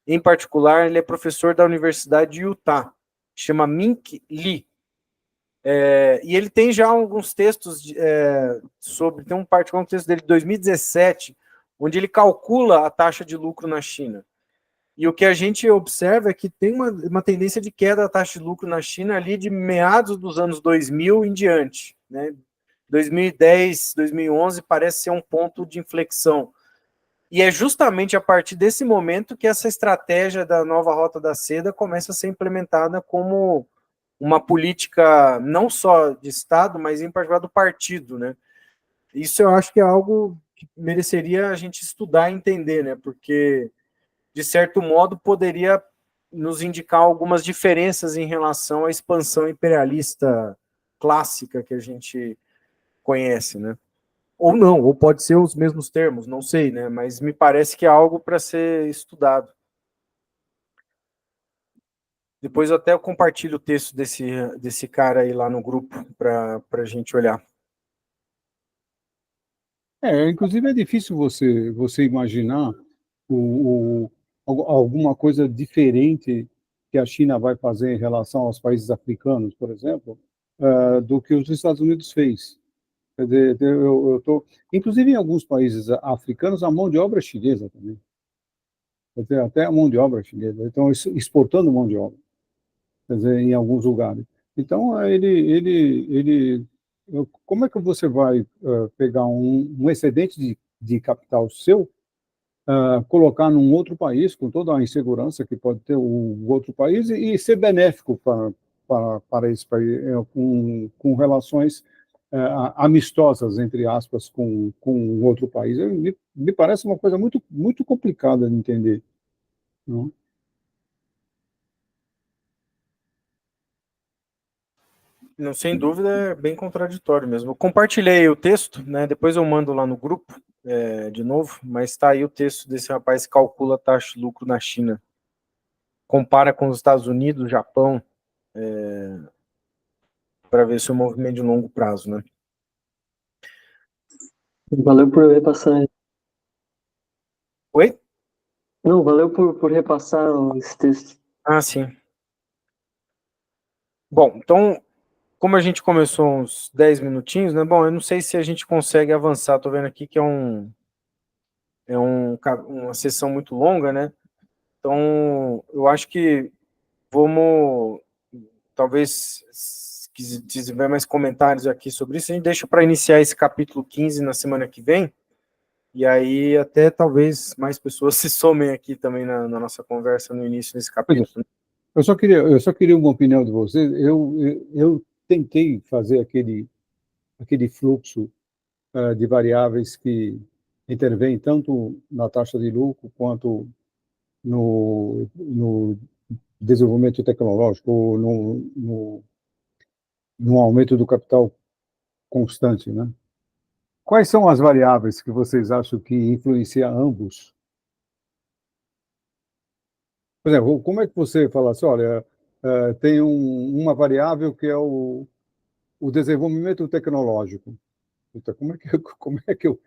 em particular, ele é professor da Universidade de Utah, chama Mink Lee. E ele tem já alguns textos sobre, tem um particular texto dele de 2017, onde ele calcula a taxa de lucro na China. E o que a gente observa é que tem uma tendência de queda da taxa de lucro na China ali de meados dos anos 2000 em diante. Né? 2010, 2011 parece ser um ponto de inflexão. E é justamente a partir desse momento que essa estratégia da nova Rota da Seda começa a ser implementada como uma política não só de Estado, mas em particular do partido. Né? Isso eu acho que é algo que mereceria a gente estudar e entender, né? Porque de certo modo, poderia nos indicar algumas diferenças em relação à expansão imperialista clássica que a gente conhece, né? Ou não, ou pode ser os mesmos termos, não sei, né? Mas me parece que é algo para ser estudado. Depois eu até compartilho o texto desse cara aí lá no grupo para a gente olhar. Inclusive é difícil você imaginar alguma coisa diferente que a China vai fazer em relação aos países africanos, por exemplo, do que os Estados Unidos fez. Quer dizer, inclusive em alguns países africanos, a mão de obra é chinesa também. Quer dizer, até a mão de obra é chinesa. Então, exportando mão de obra, quer dizer, em alguns lugares. Então, como é que você vai pegar um excedente de capital seu, colocar num outro país, com toda a insegurança que pode ter o outro país, e ser benéfico para esse país, com relações amistosas, entre aspas, com outro país? Me parece uma coisa muito, muito complicada de entender. Não? Não, sem dúvida, é bem contraditório mesmo. Eu compartilhei o texto, né? Depois eu mando lá no grupo de novo, mas está aí o texto desse rapaz que calcula a taxa de lucro na China. Compara com os Estados Unidos, Japão, para ver se é um movimento de longo prazo, né? Valeu por repassar. Oi? Não, valeu por repassar esse texto. Ah, sim. Bom, então, como a gente começou uns 10 minutinhos, né? Bom, eu não sei se a gente consegue avançar. Estou vendo aqui que é uma sessão muito longa, né? Então, eu acho que vamos, talvez, se tiver mais comentários aqui sobre isso, a gente deixa para iniciar esse capítulo 15 na semana que vem, e aí até talvez mais pessoas se somem aqui também na nossa conversa no início desse capítulo. Eu só queria uma opinião de vocês. Eu tentei fazer aquele fluxo de variáveis que intervêm tanto na taxa de lucro quanto no desenvolvimento tecnológico, ou no aumento do capital constante, né? Quais são as variáveis que vocês acham que influenciam ambos? Por exemplo, como é que você fala assim, olha, tem uma variável que é o desenvolvimento tecnológico. Então, como é que eu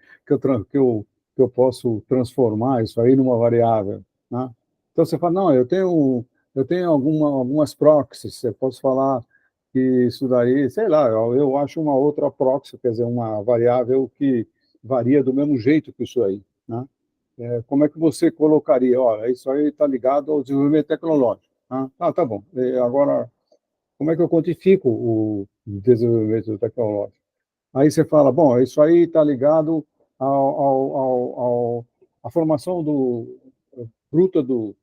posso transformar isso aí numa variável? Né? Então, você fala, não, eu tenho algumas proxies, eu posso falar que isso daí, sei lá, eu acho uma outra proxy, quer dizer, uma variável que varia do mesmo jeito que isso aí. Né? Como é que você colocaria? Olha, isso aí está ligado ao desenvolvimento tecnológico. Né? Tá bom. Agora, como é que eu quantifico o desenvolvimento tecnológico? Aí você fala, bom, isso aí está ligado à formação bruta do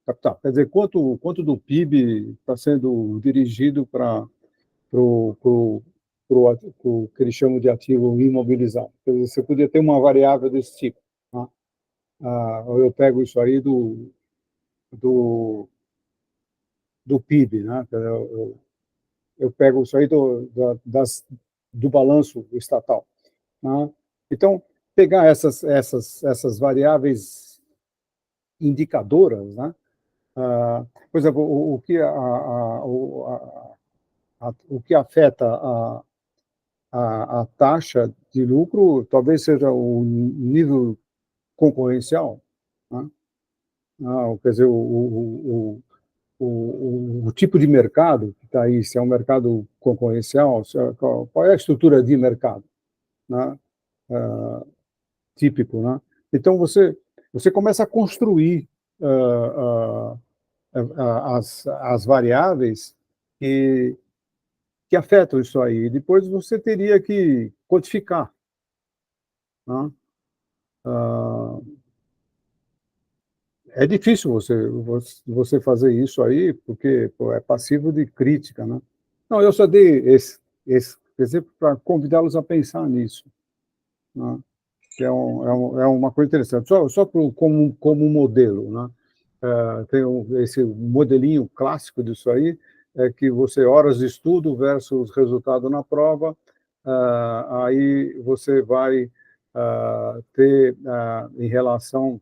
capital. Quer dizer, quanto do PIB está sendo dirigido para que eles chamam de ativo imobilizado. Quer dizer, você podia ter uma variável desse tipo. Tá? Eu pego isso aí do PIB, né? Eu pego isso aí do balanço estatal. Tá? Então, pegar essas variáveis indicadoras, né? Por exemplo, o que afeta a taxa de lucro talvez seja o nível concorrencial, né? Quer dizer, o tipo de mercado que está aí, se é um mercado concorrencial, qual é a estrutura de mercado, né? Típico, né? Então, você começa a construir as variáveis que afetam isso aí. E depois você teria que codificar, né? É difícil você fazer isso aí, porque é passivo de crítica, né? Não, eu só dei esse exemplo para convidá-los a pensar nisso, né? Que é uma coisa interessante. Só como modelo, né? Tem esse modelinho clássico disso aí, é que você, horas de estudo versus resultado na prova, aí você vai ter, em relação,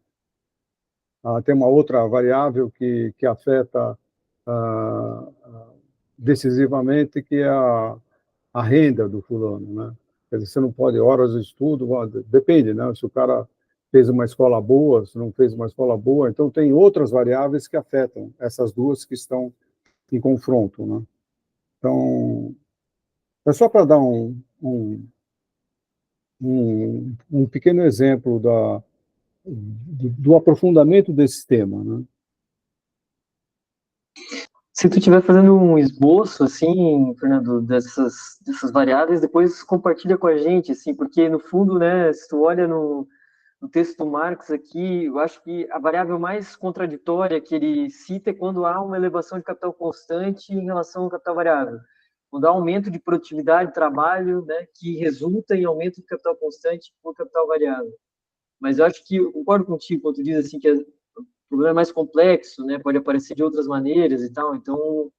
tem uma outra variável que afeta decisivamente, que é a renda do fulano, né? Quer dizer, você não pode, horas de estudo, depende, né? Se o cara fez uma escola boa, se não fez uma escola boa, então tem outras variáveis que afetam essas duas que estão em confronto, né? Então, é só para dar um pequeno exemplo do aprofundamento desse tema, né? Se tu estiver fazendo um esboço, assim, Fernando, dessas variáveis, depois compartilha com a gente, assim, porque no fundo, né, se tu olha no texto do Marx aqui, eu acho que a variável mais contraditória que ele cita é quando há uma elevação de capital constante em relação ao capital variável. Quando há aumento de produtividade de trabalho, né, que resulta em aumento de capital constante por capital variável. Mas eu acho que eu concordo contigo quando tu diz assim que o problema é mais complexo, né, pode aparecer de outras maneiras e tal, então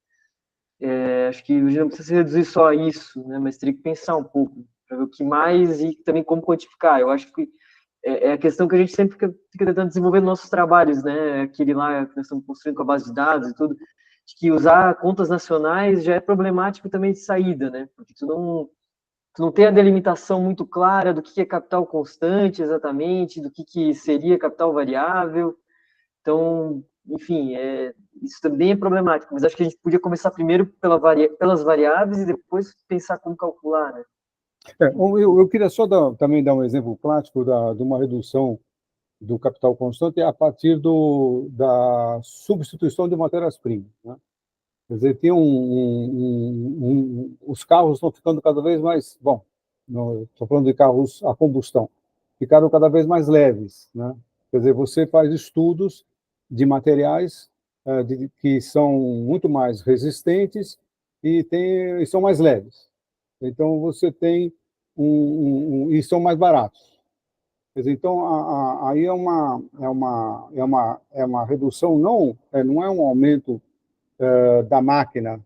acho que a gente não precisa se reduzir só a isso, né, mas teria que pensar um pouco para ver o que mais e também como quantificar. Eu acho que é a questão que a gente sempre fica tentando desenvolver nos nossos trabalhos, né? Aquele lá que nós estamos construindo com a base de dados e tudo, de que usar contas nacionais já é problemático também de saída, né? Porque tu não tem a delimitação muito clara do que é capital constante exatamente, do que seria capital variável. Então, enfim, isso também é problemático, mas acho que a gente podia começar primeiro pelas variáveis e depois pensar como calcular, né? Eu queria só também dar um exemplo prático de uma redução do capital constante a partir da substituição de matérias-primas, né? Quer dizer, tem os carros estão ficando cada vez mais, bom, estou falando de carros a combustão, ficaram cada vez mais leves, né? Quer dizer, você faz estudos de materiais que são muito mais resistentes e são mais leves. Então, você tem e são mais baratos. Quer dizer, então, aí é uma redução, não é um aumento da máquina,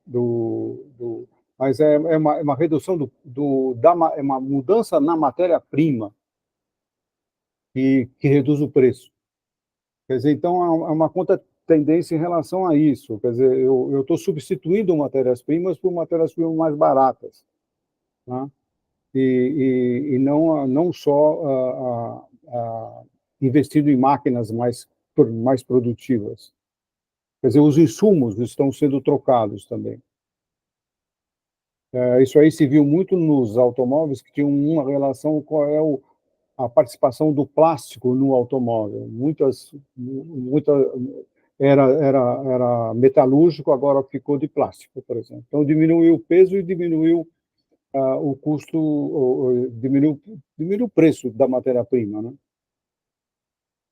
mas é uma redução é uma mudança na matéria-prima que reduz o preço. Quer dizer, então, é uma contratendência em relação a isso. Quer dizer, eu estou substituindo matérias-primas por matérias-primas mais baratas, né? E não só investindo em máquinas mais produtivas. Quer dizer, os insumos estão sendo trocados também. Isso aí se viu muito nos automóveis, que tinham uma relação com a participação do plástico no automóvel. Era metalúrgico, agora ficou de plástico, por exemplo. Então, diminuiu o peso e diminuiu o custo, diminuiu o preço da matéria-prima, né?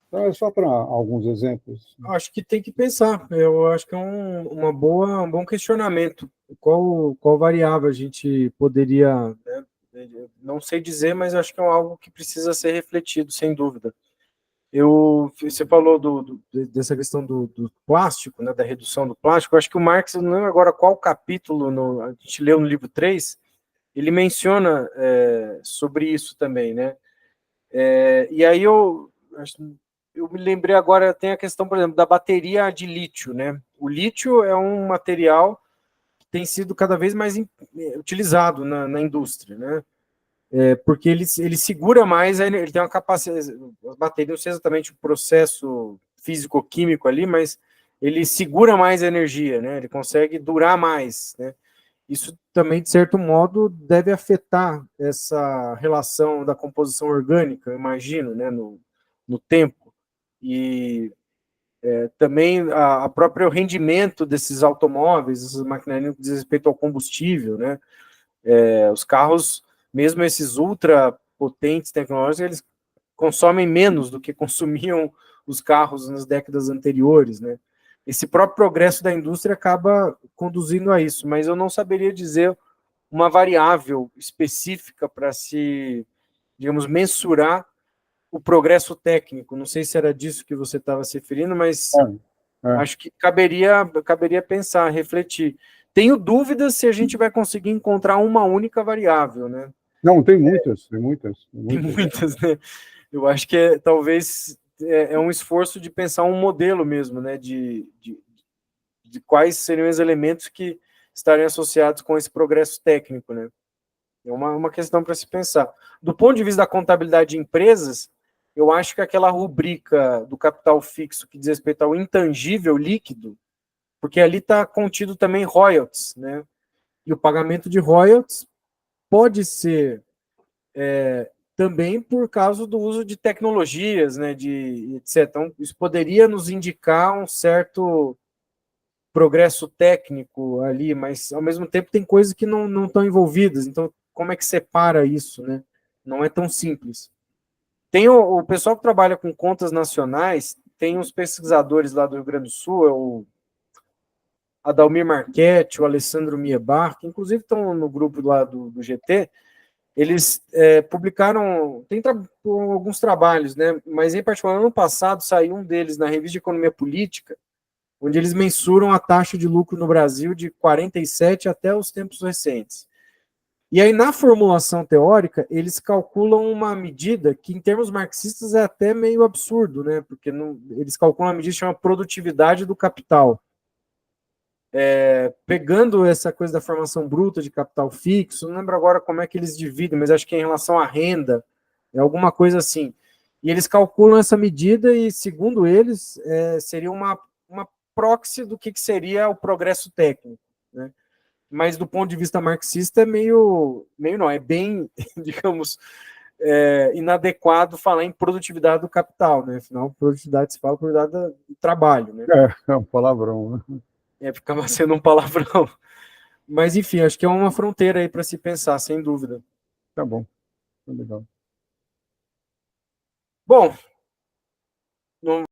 Então, é só para alguns exemplos. Acho que tem que pensar. Eu acho que é um bom questionamento. Qual variável a gente poderia, né? Não sei dizer, mas acho que é algo que precisa ser refletido, sem dúvida. Você falou dessa questão do plástico, né, da redução do plástico. Eu acho que o Marx, eu não lembro agora qual capítulo, a gente leu no livro 3, ele menciona sobre isso também, né? E aí eu me lembrei agora, tem a questão, por exemplo, da bateria de lítio, né? O lítio é um material que tem sido cada vez mais utilizado na indústria, né? Porque ele segura mais, ele tem uma capacidade, as baterias, não sei exatamente o processo físico-químico ali, mas ele segura mais a energia, né? Ele consegue durar mais, né? Isso também, de certo modo, deve afetar essa relação da composição orgânica, eu imagino, né, no tempo. E também a próprio rendimento desses automóveis, essas maquinarias que diz respeito ao combustível, né? Os carros, mesmo esses ultra potentes tecnológicos, eles consomem menos do que consumiam os carros nas décadas anteriores, né? Esse próprio progresso da indústria acaba conduzindo a isso, mas eu não saberia dizer uma variável específica para se, digamos, mensurar o progresso técnico. Não sei se era disso que você estava se referindo, mas É. acho que caberia pensar, refletir. Tenho dúvidas se a gente vai conseguir encontrar uma única variável, né? Não, tem muitas, tem muitas. Tem muitas, né? Eu acho que talvez é um esforço de pensar um modelo mesmo, né? De quais seriam os elementos que estariam associados com esse progresso técnico, né? É uma questão para se pensar. Do ponto de vista da contabilidade de empresas, eu acho que aquela rubrica do capital fixo que diz respeito ao intangível líquido, porque ali está contido também royalties, né? E o pagamento de royalties pode ser também por causa do uso de tecnologias, né, de etc. Então, isso poderia nos indicar um certo progresso técnico ali, mas ao mesmo tempo tem coisas que não estão envolvidas. Então, como é que separa isso, né? Não é tão simples. Tem o pessoal que trabalha com contas nacionais, tem uns pesquisadores lá do Rio Grande do Sul, é o Adalmir Marchetti, o Alessandro Miebar, que inclusive estão no grupo lá do GT. Eles publicaram, tem alguns trabalhos, né? Mas em particular, ano passado saiu um deles na Revista de Economia Política, onde eles mensuram a taxa de lucro no Brasil de 47 até os tempos recentes. E aí, na formulação teórica, eles calculam uma medida que, em termos marxistas, é até meio absurdo, né? Porque eles calculam uma medida que chama produtividade do capital. Pegando essa coisa da formação bruta de capital fixo, não lembro agora como é que eles dividem, mas acho que é em relação à renda, é alguma coisa assim. E eles calculam essa medida e, segundo eles, seria uma proxy do que seria o progresso técnico, né? Mas do ponto de vista marxista é meio não, é bem, digamos, inadequado falar em produtividade do capital, né? Afinal, produtividade se fala produtividade do trabalho, né? É um palavrão, né? Ficava sendo um palavrão. Mas, enfim, acho que é uma fronteira aí para se pensar, sem dúvida. Tá bom, tá legal. Bom, não